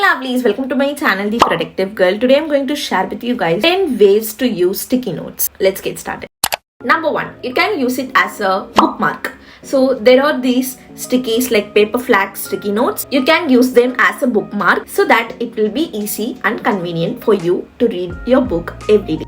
Lovelies, welcome to my channel The Productive Girl. Today I'm going to share with you guys 10 ways to use sticky notes. Let's get started. Number 1, you can use it as a bookmark. So there are these stickies like paper flag sticky notes. You can use them as a bookmark so that it will be easy and convenient for you to read your book every day.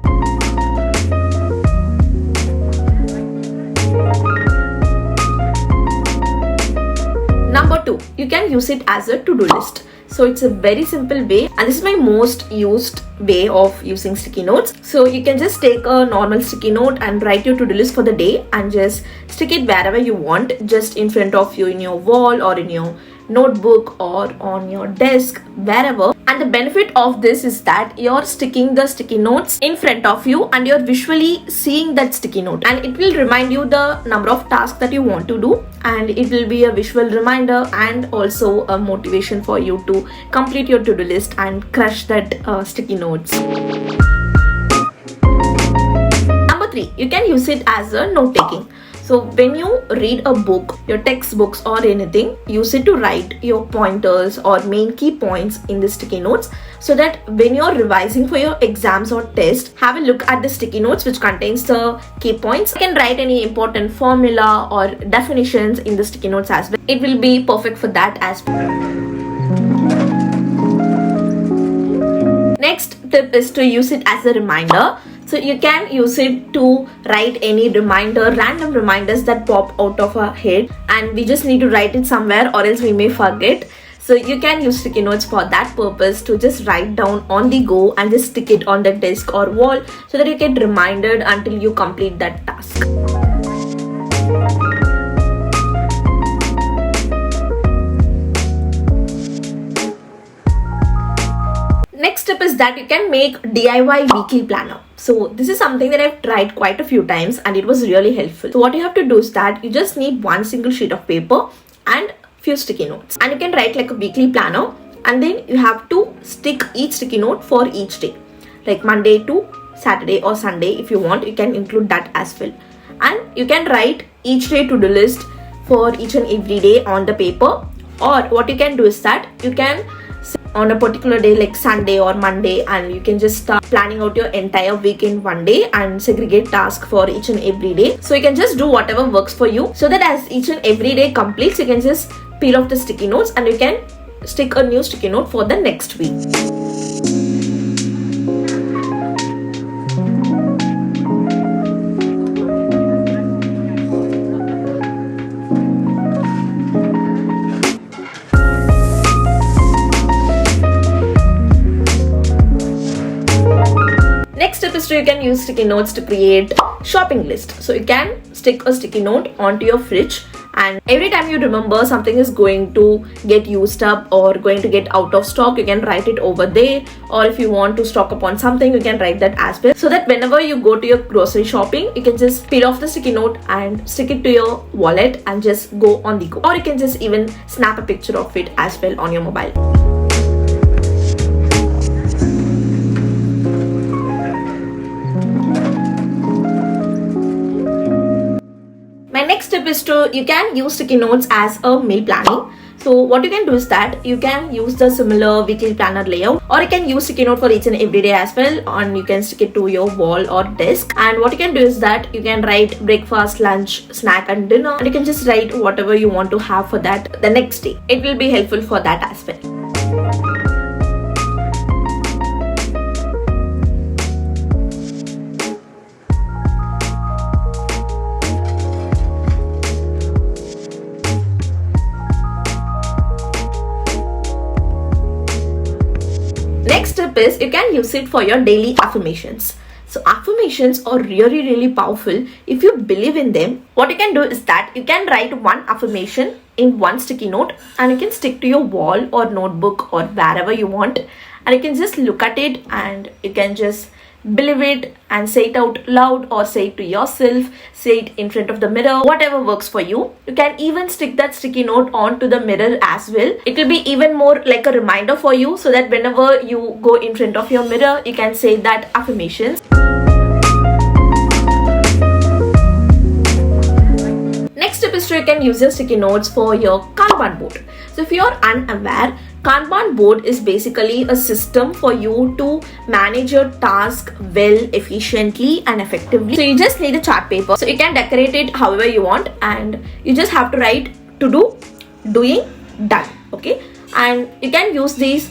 Number 2, you can use it as a to-do list. So it's a very simple way, and this is my most used way of using sticky notes. So you can just take a normal sticky note and write your to-do list for the day and just stick it wherever you want, just in front of you in your wall or in your notebook or on your desk, wherever. And the benefit of this is that you're sticking the sticky notes in front of you and you're visually seeing that sticky note, and it will remind you the number of tasks that you want to do, and it will be a visual reminder and also a motivation for you to complete your to-do list and crush that sticky notes. Number 3, you can use it as a note-taking. So when you read a book, your textbooks or anything, use it to write your pointers or main key points in the sticky notes, so that when you're revising for your exams or test, have a look at the sticky notes which contains the key points. You can write any important formula or definitions in the sticky notes as well. It will be perfect for that as well. Next tip is to use it as a reminder. So you can use it to write any random reminders that pop out of our head, and we just need to write it somewhere or else we may forget. So you can use sticky notes for that purpose, to just write down on the go and just stick it on the desk or wall so that you get reminded until you complete that task. Next step is that you can make DIY weekly planner. So this is something that I've tried quite a few times and it was really helpful. So what you have to do is that you just need one single sheet of paper and few sticky notes, and you can write like a weekly planner, and then you have to stick each sticky note for each day, like Monday to Saturday or Sunday. If you want, you can include that as well, and you can write each day to-do list for each and every day on the paper. Or what you can do is that you can on a particular day like Sunday or Monday, and you can just start planning out your entire week in one day and segregate tasks for each and every day. So you can just do whatever works for you, so that as each and every day completes, you can just peel off the sticky notes and you can stick a new sticky note for the next week. Next step is you can use sticky notes to create shopping list. So you can stick a sticky note onto your fridge, and every time you remember something is going to get used up or going to get out of stock, you can write it over there. Or if you want to stock up on something, you can write that as well, so that whenever you go to your grocery shopping, you can just peel off the sticky note and stick it to your wallet and just go on the go. Or you can just even snap a picture of it as well on your mobile. My next tip is you can use sticky notes as a meal planning. So what you can do is that you can use the similar weekly planner layout, or you can use sticky note for each and every day as well, and you can stick it to your wall or desk. And what you can do is that you can write breakfast, lunch, snack and dinner, and you can just write whatever you want to have for that the next day. It will be helpful for that as well. Next step is you can use it for your daily affirmations. So affirmations are really powerful if you believe in them. What you can do is that you can write one affirmation in one sticky note, and you can stick to your wall or notebook or wherever you want, and you can just look at it and you can just believe it and say it out loud, or say it to yourself, say it in front of the mirror, whatever works for you. You can even stick that sticky note onto the mirror as well. It will be even more like a reminder for you, so that whenever you go in front of your mirror, you can say that affirmations. Next step is you can use your sticky notes for your Kanban board. So if you are unaware, Kanban board is basically a system for you to manage your task well, efficiently and effectively. So you just need a chart paper. So you can decorate it however you want, and you just have to write to do, doing, done. Okay, and you can use these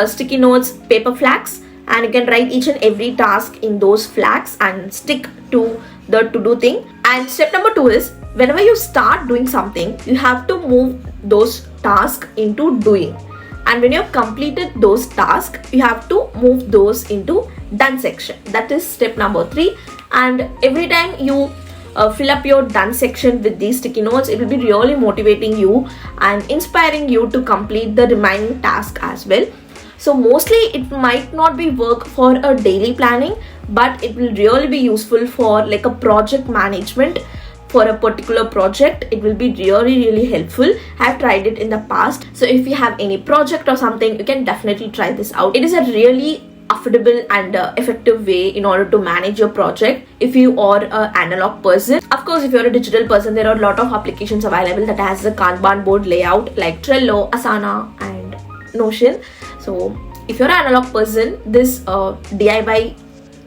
sticky notes, paper flags, and you can write each and every task in those flags and stick to the to-do thing. And step number 2 is, whenever you start doing something, you have to move those tasks into doing, and when you have completed those tasks, you have to move those into done section. That is step number 3. And every time you fill up your done section with these sticky notes, it will be really motivating you and inspiring you to complete the remaining task as well. So mostly it might not be work for a daily planning, but it will really be useful for like a project management. For a particular project, it will be really helpful. I've tried it in the past. So if you have any project or something, you can definitely try this out. It is a really affordable and effective way in order to manage your project if you are an analog person. Of course, if you're a digital person, there are a lot of applications available that has a Kanban board layout like Trello, Asana and Notion. So if you're an analog person, this DIY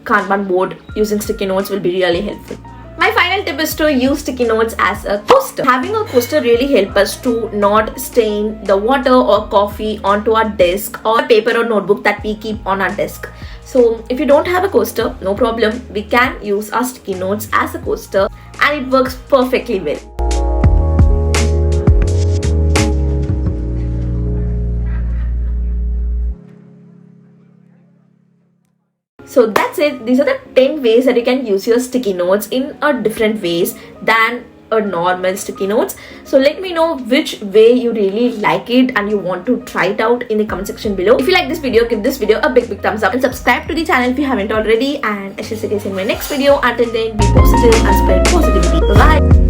Kanban board using sticky notes will be really helpful. My final tip is to use sticky notes as a coaster. Having a coaster really helps us to not stain the water or coffee onto our desk or paper or notebook that we keep on our desk. So if you don't have a coaster, no problem. We can use our sticky notes as a coaster, and it works perfectly well. So that's it. These are the 10 ways that you can use your sticky notes in a different ways than a normal sticky notes. So let me know which way you really like it and you want to try it out in the comment section below. If you like this video, give this video a big thumbs up and subscribe to the channel if you haven't already, and I shall see you guys in my next video. Until then, be positive and spread positivity. Bye.